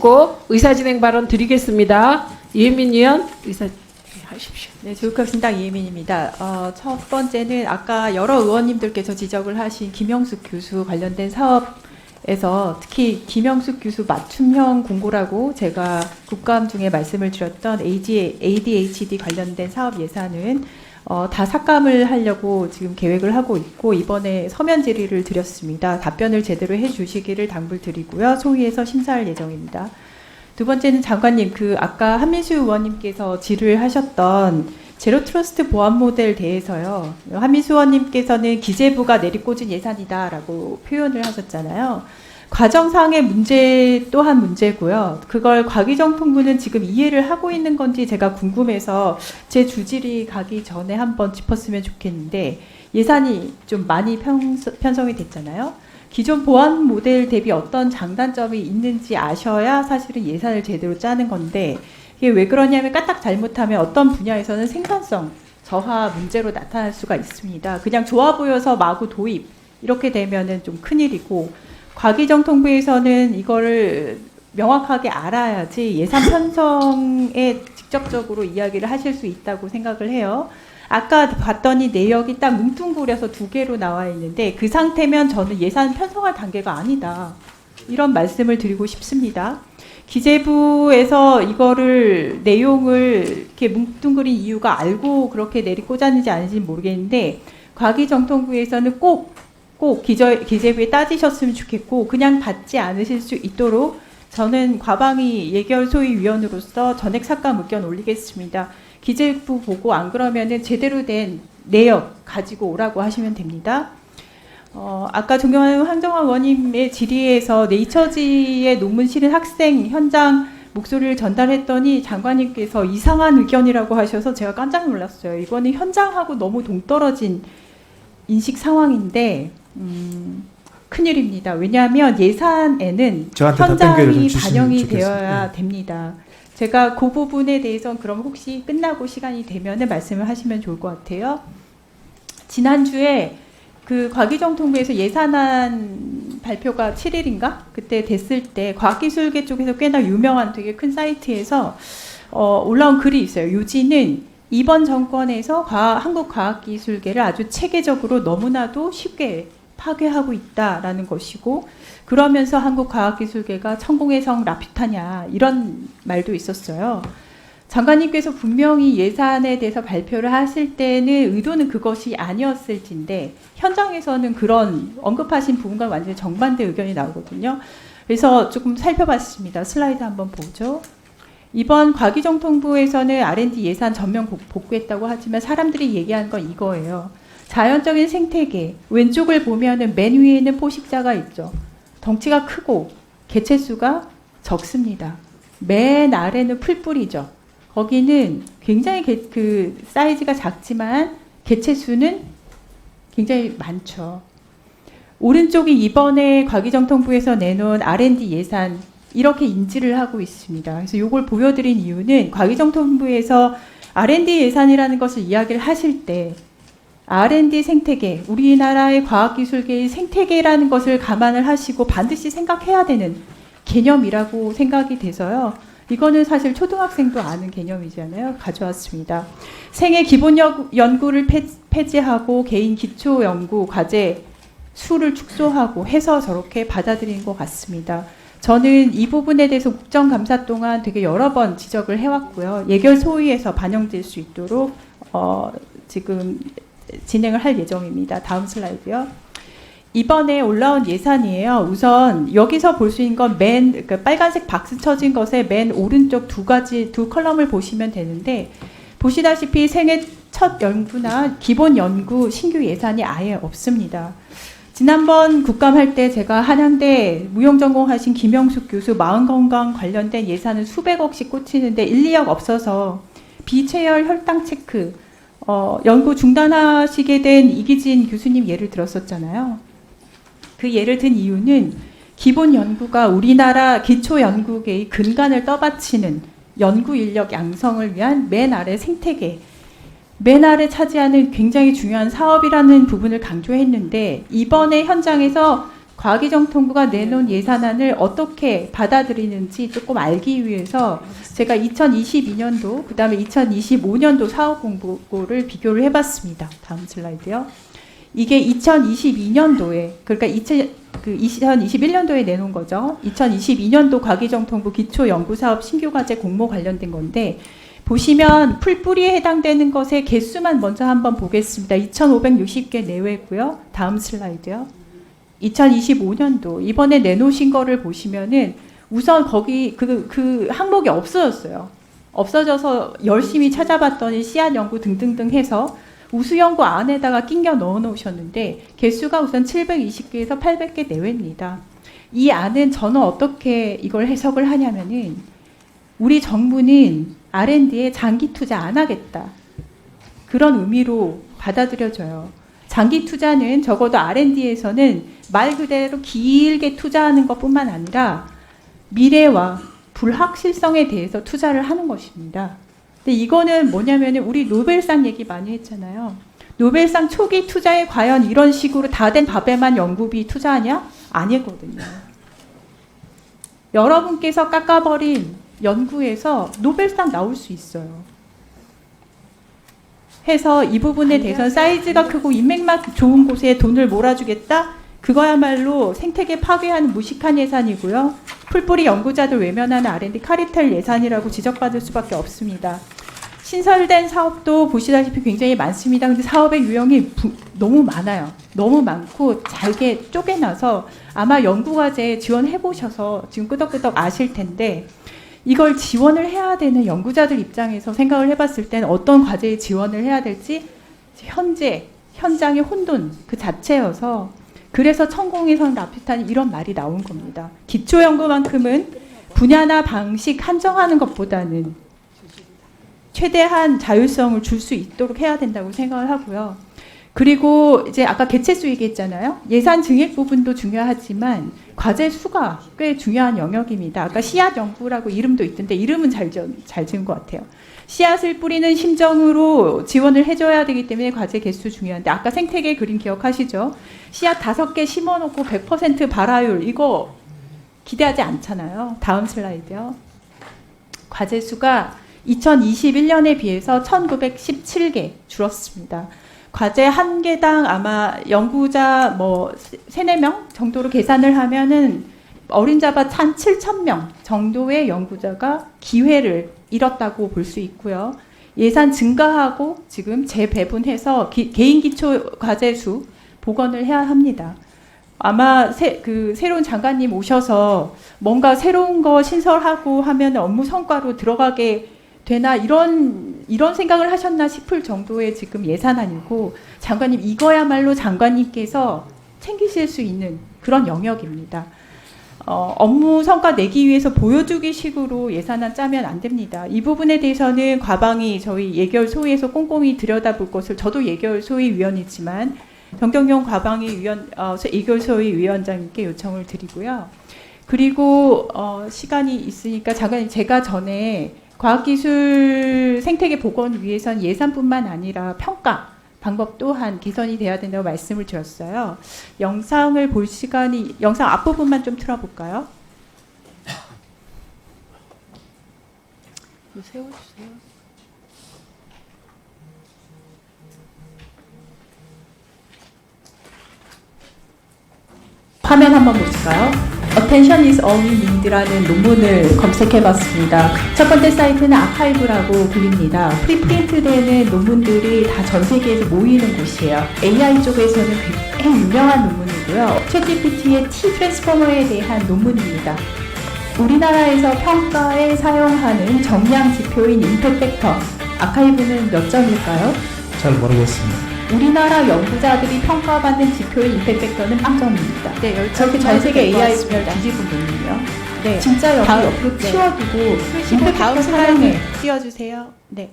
고 의사진행 발언 드리겠습니다. 이혜민 의원 의사하십시오. 네, 조국혁신당 이혜민입니다. 첫 번째는 아까 여러 의원님들께서 지적을 하신 김영숙 교수 관련된 사업에서 특히 김영숙 교수 맞춤형 공고라고 제가 국감 중에 말씀을 드렸던 ADHD 관련된 사업 예산은 다 삭감을 하려고 지금 계획을 하고 있고 이번에 서면 질의를 드렸습니다. 답변을 제대로 해주시기를 당부드리고요. 소위에서 심사할 예정입니다. 두 번째는 장관님, 아까 한민수 의원님께서 질의를 하셨던 제로 트러스트 보안 모델 대해서요. 한민수 의원님께서는 기재부가 내리꽂은 예산이다라고 표현을 하셨잖아요. 과정상의 문제 또한 문제고요. 그걸 과기정통부는 지금 이해를 하고 있는 건지 제가 궁금해서 제 주질이 가기 전에 한번 짚었으면 좋겠는데 예산이 좀 많이 편성이 됐잖아요. 기존 보안 모델 대비 어떤 장단점이 있는지 아셔야 사실은 예산을 제대로 짜는 건데 이게 왜 그러냐면 까딱 잘못하면 어떤 분야에서는 생산성 저하 문제로 나타날 수가 있습니다. 그냥 좋아 보여서 마구 도입 이렇게 되면은 좀 큰일이고 과기정통부에서는 이거를 명확하게 알아야지 예산 편성에 직접적으로 이야기를 하실 수 있다고 생각을 해요. 아까 봤더니 내역이 딱 뭉뚱그려서 2개로 나와 있는데 그 상태면 저는 예산 편성할 단계가 아니다. 이런 말씀을 드리고 싶습니다. 기재부에서 이거를 내용을 이렇게 뭉뚱그린 이유가 알고 그렇게 내리꽂았는지 아닌지 모르겠는데 과기정통부에서는 꼭 기재부에 따지셨으면 좋겠고 그냥 받지 않으실 수 있도록 저는 과방위 예결소위위원으로서 전액 삭감 의견 올리겠습니다. 기재부 보고 안 그러면은 제대로 된 내역 가지고 오라고 하시면 됩니다. 아까 존경하는 황정화 의원님의 질의에서 네이처지에 논문 실은 학생 현장 목소리를 전달했더니 장관님께서 이상한 의견이라고 하셔서 제가 깜짝 놀랐어요. 이거는 현장하고 너무 동떨어진 인식 상황인데 큰일입니다. 왜냐하면 예산에는 현장이 반영이 되어야 됩니다. 제가 그 부분에 대해서는 그럼 혹시 끝나고 시간이 되면 말씀을 하시면 좋을 것 같아요. 지난주에 과기정통부에서 예산안 발표가 7일인가? 그때 됐을 때 과학기술계 쪽에서 꽤나 유명한 되게 큰 사이트에서 올라온 글이 있어요. 요지는 이번 정권에서 한국과학기술계를 아주 체계적으로 너무나도 쉽게 파괴하고 있다라는 것이고 그러면서 한국과학기술계가 천공의 성 라퓨타냐 이런 말도 있었어요. 장관님께서 분명히 예산에 대해서 발표를 하실 때는 의도는 그것이 아니었을진데 현장에서는 그런 언급하신 부분과 완전히 정반대 의견이 나오거든요. 그래서 조금 살펴봤습니다. 슬라이드 한번 보죠. 이번 과기정통부에서는 R&D 예산 전면 복구했다고 하지만 사람들이 얘기하는 건 이거예요. 자연적인 생태계, 왼쪽을 보면은 맨 위에는 포식자가 있죠. 덩치가 크고 개체수가 적습니다. 맨 아래는 풀뿌리죠. 거기는 굉장히 사이즈가 작지만 개체수는 굉장히 많죠. 오른쪽이 이번에 과기정통부에서 내놓은 R&D 예산 이렇게 인지를 하고 있습니다. 그래서 이걸 보여드린 이유는 과기정통부에서 R&D 예산이라는 것을 이야기를 하실 때 R&D 생태계, 우리나라의 과학기술계의 생태계라는 것을 감안을 하시고 반드시 생각해야 되는 개념이라고 생각이 돼서요. 이거는 사실 초등학생도 아는 개념이잖아요. 가져왔습니다. 생애 기본 연구를 폐지하고 개인 기초 연구 과제 수를 축소하고 해서 저렇게 받아들인 것 같습니다. 저는 이 부분에 대해서 국정감사 동안 되게 여러 번 지적을 해왔고요. 예결소위에서 반영될 수 있도록 지금 진행을 할 예정입니다. 다음 슬라이드요. 이번에 올라온 예산이에요. 우선 여기서 볼 수 있는 건 빨간색 박스 쳐진 것의 맨 오른쪽 두 컬럼을 보시면 되는데 보시다시피 생애 첫 연구나 기본 연구 신규 예산이 아예 없습니다. 지난번 국감할 때 제가 한양대 무용전공하신 김영숙 교수 마음건강 관련된 예산은 수백억씩 꽂히는데 1, 2억 없어서 비체열 혈당 체크 연구 중단하시게 된 이기진 교수님 예를 들었었잖아요. 그 예를 든 이유는 기본 연구가 우리나라 기초 연구계의 근간을 떠받치는 연구 인력 양성을 위한 맨 아래 생태계, 맨 아래 차지하는 굉장히 중요한 사업이라는 부분을 강조했는데 이번에 현장에서 과학기정통부가 내놓은 예산안을 어떻게 받아들이는지 조금 알기 위해서 제가 2022년도, 그 다음에 2025년도 사업 공고를 비교를 해봤습니다. 다음 슬라이드요. 이게 2022년도에, 그러니까 2021년도에 내놓은 거죠. 2022년도 과기정통부 기초연구사업 신규과제 공모 관련된 건데, 보시면 풀뿌리에 해당되는 것의 개수만 먼저 한번 보겠습니다. 2,560개 내외고요. 다음 슬라이드요. 2025년도 이번에 내놓으신 거를 보시면은 우선 거기 그 항목이 없어졌어요. 없어져서 열심히 찾아봤더니 씨앗 연구 등등등 해서 우수 연구 안에다가 끼겨 넣어 놓으셨는데 개수가 우선 720개에서 800개 내외입니다. 이 안은 저는 어떻게 이걸 해석을 하냐면은 우리 정부는 R&D에 장기 투자 안 하겠다. 그런 의미로 받아들여져요. 장기 투자는 적어도 R&D에서는 말 그대로 길게 투자하는 것뿐만 아니라 미래와 불확실성에 대해서 투자를 하는 것입니다. 근데 이거는 뭐냐면 우리 노벨상 얘기 많이 했잖아요. 노벨상 초기 투자에 과연 이런 식으로 다 된 밥에만 연구비 투자하냐? 아니거든요. 여러분께서 깎아버린 연구에서 노벨상 나올 수 있어요. 해서 이 부분에 대해서는 사이즈가 크고 인맥만 좋은 곳에 돈을 몰아주겠다? 그거야말로 생태계 파괴하는 무식한 예산이고요. 풀뿌리 연구자들 외면하는 R&D 카리텔 예산이라고 지적받을 수밖에 없습니다. 신설된 사업도 보시다시피 굉장히 많습니다. 근데 사업의 유형이 너무 많아요. 너무 많고 잘게 쪼개놔서 아마 연구과제 지원해보셔서 지금 끄덕끄덕 아실 텐데 이걸 지원을 해야 되는 연구자들 입장에서 생각을 해봤을 때는 어떤 과제에 지원을 해야 될지 현장의 혼돈 그 자체여서 그래서 천공에선 라피탄 이런 말이 나온 겁니다. 기초연구만큼은 분야나 방식 한정하는 것보다는 최대한 자율성을 줄 수 있도록 해야 된다고 생각을 하고요. 그리고 이제 아까 개체수 얘기했잖아요. 예산 증액 부분도 중요하지만 과제 수가 꽤 중요한 영역입니다. 아까 씨앗 연구라고 이름도 있던데 이름은 잘 지은 것 같아요. 씨앗을 뿌리는 심정으로 지원을 해줘야 되기 때문에 과제 개수 중요한데 아까 생태계 그림 기억하시죠? 씨앗 5개 심어놓고 100% 발화율 이거 기대하지 않잖아요. 다음 슬라이드요. 과제 수가 2021년에 비해서 1917개 줄었습니다. 과제 한 개당 아마 연구자 뭐 3-4명 정도로 계산을 하면은 어림잡아 한 7,000명 정도의 연구자가 기회를 잃었다고 볼 수 있고요. 예산 증가하고 지금 재배분해서 개인 기초 과제 수 복원을 해야 합니다. 아마 새로운 장관님 오셔서 뭔가 새로운 거 신설하고 하면 업무 성과로 들어가게 되나 이런 생각을 하셨나 싶을 정도의 지금 예산안이고 장관님 이거야말로 장관님께서 챙기실 수 있는 그런 영역입니다. 업무 성과 내기 위해서 보여주기 식으로 예산안 짜면 안 됩니다. 이 부분에 대해서는 과방위 저희 예결 소위에서 꼼꼼히 들여다볼 것을 저도 예결 소위 위원이지만 정경용 과방위 예결 소위 위원장님께 요청을 드리고요. 그리고 시간이 있으니까 장관님 제가 전에 과학기술 생태계 복원 위해선 예산뿐만 아니라 평가 방법 또한 개선이 돼야 된다고 말씀을 드렸어요. 영상을 볼 시간이 영상 앞부분만 좀 틀어볼까요? 세워주세요. 화면 한번 보실까요? Attention is all we need라는 논문을 검색해봤습니다. 첫 번째 사이트는 아카이브라고 불립니다. 프리프린트되는 논문들이 다 전 세계에서 모이는 곳이에요. AI 쪽에서는 굉장히 유명한 논문이고요. 챗GPT의 T 트랜스포머에 대한 논문입니다. 우리나라에서 평가에 사용하는 정량 지표인 임팩트 팩터 아카이브는 몇 점일까요? 잘 모르겠습니다. 우리나라 연구자들이 평가받는 지표의 임팩트 팩터는 0점입니다. 네, 저렇게 전 세계 AI를 뒤집은 논문이요. 네, 진짜 여기 옆으로 치워두고 임팩트 팩터 사용해 띄워주세요. 네.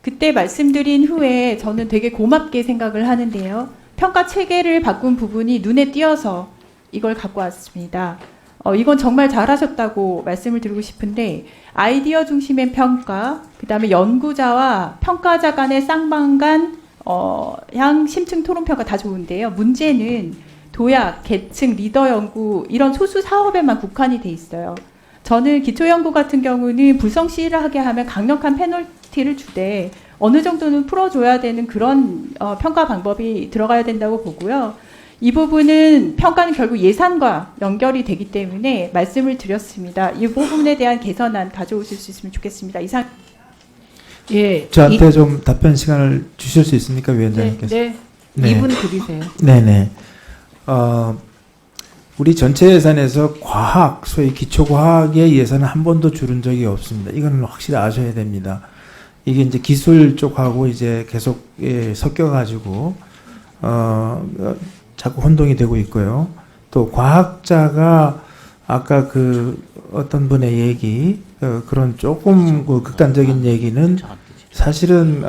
그때 말씀드린 후에 저는 되게 고맙게 생각을 하는데요. 평가 체계를 바꾼 부분이 눈에 띄어서 이걸 갖고 왔습니다. 이건 정말 잘하셨다고 말씀을 드리고 싶은데 아이디어 중심의 평가, 그 다음에 연구자와 평가자 간의 쌍방간 심층 토론 평가 다 좋은데요. 문제는 도약, 계층, 리더 연구 이런 소수 사업에만 국한이 돼 있어요. 저는 기초연구 같은 경우는 불성실하게 하면 강력한 페널티를 주되 어느 정도는 풀어줘야 되는 그런 평가 방법이 들어가야 된다고 보고요. 이 부분은 평가는 결국 예산과 연결이 되기 때문에 말씀을 드렸습니다. 이 부분에 대한 개선안 가져오실 수 있으면 좋겠습니다. 이상. 예. 저한테 좀 답변 시간을 주실 수 있습니까, 위원장님께서? 네. 네. 2분 드리세요. 네네. 우리 전체 예산에서 과학, 소위 기초과학의 예산은 한 번도 줄은 적이 없습니다. 이거는 확실히 아셔야 됩니다. 이게 이제 기술 쪽하고 이제 계속 섞여가지고 자꾸 혼동이 되고 있고요. 또 과학자가 아까 그 어떤 분의 얘기 그런 조금 그 극단적인 얘기는 사실은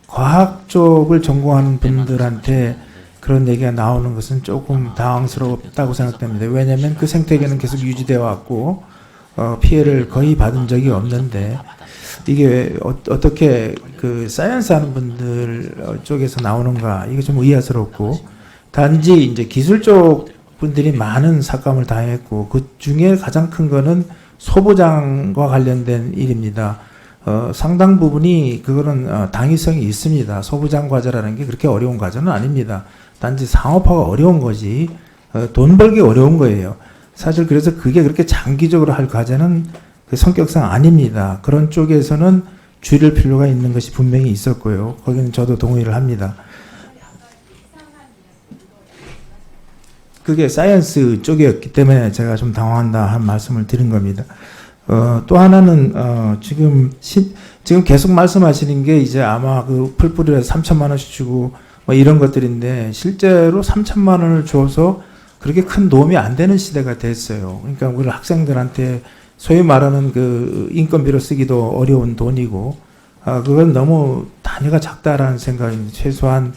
과학 쪽을 전공하는 분들한테 그런 얘기가 나오는 것은 조금 당황스럽다고 생각됩니다. 왜냐하면 그 생태계는 계속 유지되어 왔고 피해를 거의 받은 적이 없는데 이게 어떻게 그 사이언스 하는 분들 쪽에서 나오는가 이게 좀 의아스럽고 단지 이제 기술 쪽 분들이 많은 삭감을 당했고 그 중에 가장 큰 거는 소부장과 관련된 일입니다. 상당 부분이 그거는 당위성이 있습니다. 소부장 과제라는 게 그렇게 어려운 과제는 아닙니다. 단지 상업화가 어려운 거지 돈 벌기 어려운 거예요. 사실 그래서 그게 그렇게 장기적으로 할 과제는 그 성격상 아닙니다. 그런 쪽에서는 줄일 필요가 있는 것이 분명히 있었고요. 거기는 저도 동의를 합니다. 그게 사이언스 쪽이었기 때문에 제가 좀 당황한다 한 말씀을 드린 겁니다. 또 하나는 지금 계속 말씀하시는 게 이제 아마 그 풀뿌리에 3천만 원씩 주고 뭐 이런 것들인데 실제로 3천만 원을 줘서 그렇게 큰 도움이 안 되는 시대가 됐어요. 그러니까 우리 학생들한테 소위 말하는 그 인건비로 쓰기도 어려운 돈이고 그건 너무 단위가 작다라는 생각입니다. 최소한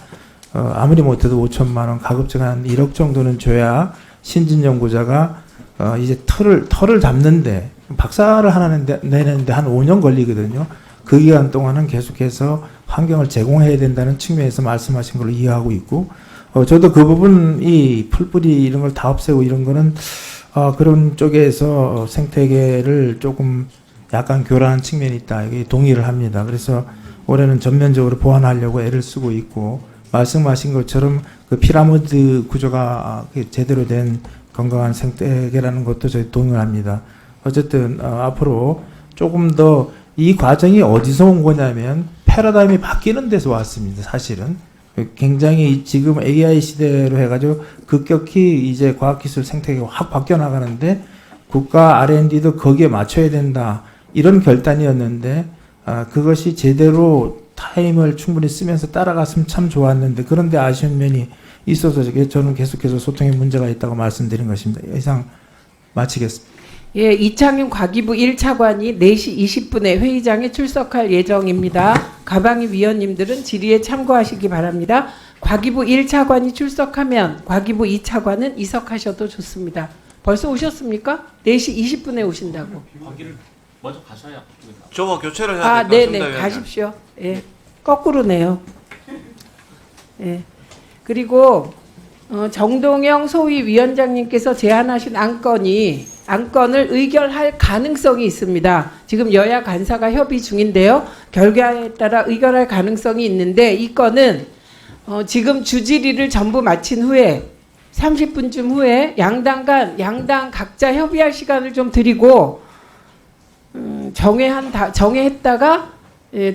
아무리 못해도 5천만 원, 가급적 한 1억 정도는 줘야 신진 연구자가 이제 털을 잡는데 박사를 하나 내는데 한 5년 걸리거든요. 그 기간 동안은 계속해서 환경을 제공해야 된다는 측면에서 말씀하신 걸로 이해하고 있고, 저도 그 부분 이 풀뿌리 이런 걸 다 없애고 이런 거는 그런 쪽에서 생태계를 조금 약간 교란한 측면이 있다. 이게 동의를 합니다. 그래서 올해는 전면적으로 보완하려고 애를 쓰고 있고, 말씀하신 것처럼 그 피라미드 구조가 제대로 된 건강한 생태계라는 것도 저희 동의를 합니다. 어쨌든 앞으로 조금 더 이 과정이 어디서 온 거냐면 패러다임이 바뀌는 데서 왔습니다. 사실은 굉장히 지금 AI 시대로 해가지고 급격히 이제 과학기술 생태계가 확 바뀌어 나가는데 국가 R&D도 거기에 맞춰야 된다 이런 결단이었는데 그것이 제대로 타임을 충분히 쓰면서 따라갔으면 참 좋았는데 그런데 아쉬운 면이 있어서 저는 계속해서 소통에 문제가 있다고 말씀드린 것입니다. 이상 마치겠습니다. 예, 이창윤 과기부 1차관이 4시 20분에 회의장에 출석할 예정입니다. 가방위 위원님들은 질의에 참고하시기 바랍니다. 과기부 1차관이 출석하면 과기부 2차관은 이석하셔도 좋습니다. 벌써 오셨습니까? 4시 20분에 오신다고. 거기를 먼저 가셔야. 저거 교체를 해야 될 것 네네, 같습니다. 가십시오. 예, 거꾸로네요. 예, 그리고 정동영 소위위원장님께서 제안하신 안건을 의결할 가능성이 있습니다. 지금 여야 간사가 협의 중인데요. 결과에 따라 의결할 가능성이 있는데 이 건은 지금 주질의를 전부 마친 후에 30분쯤 후에 양당 각자 협의할 시간을 좀 드리고 정회했다가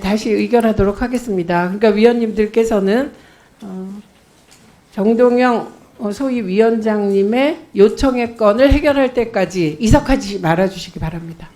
다시 의결하도록 하겠습니다. 그러니까 위원님들께서는 정동영 소위위원장님의 요청의 건을 해결할 때까지 이석하지 말아주시기 바랍니다.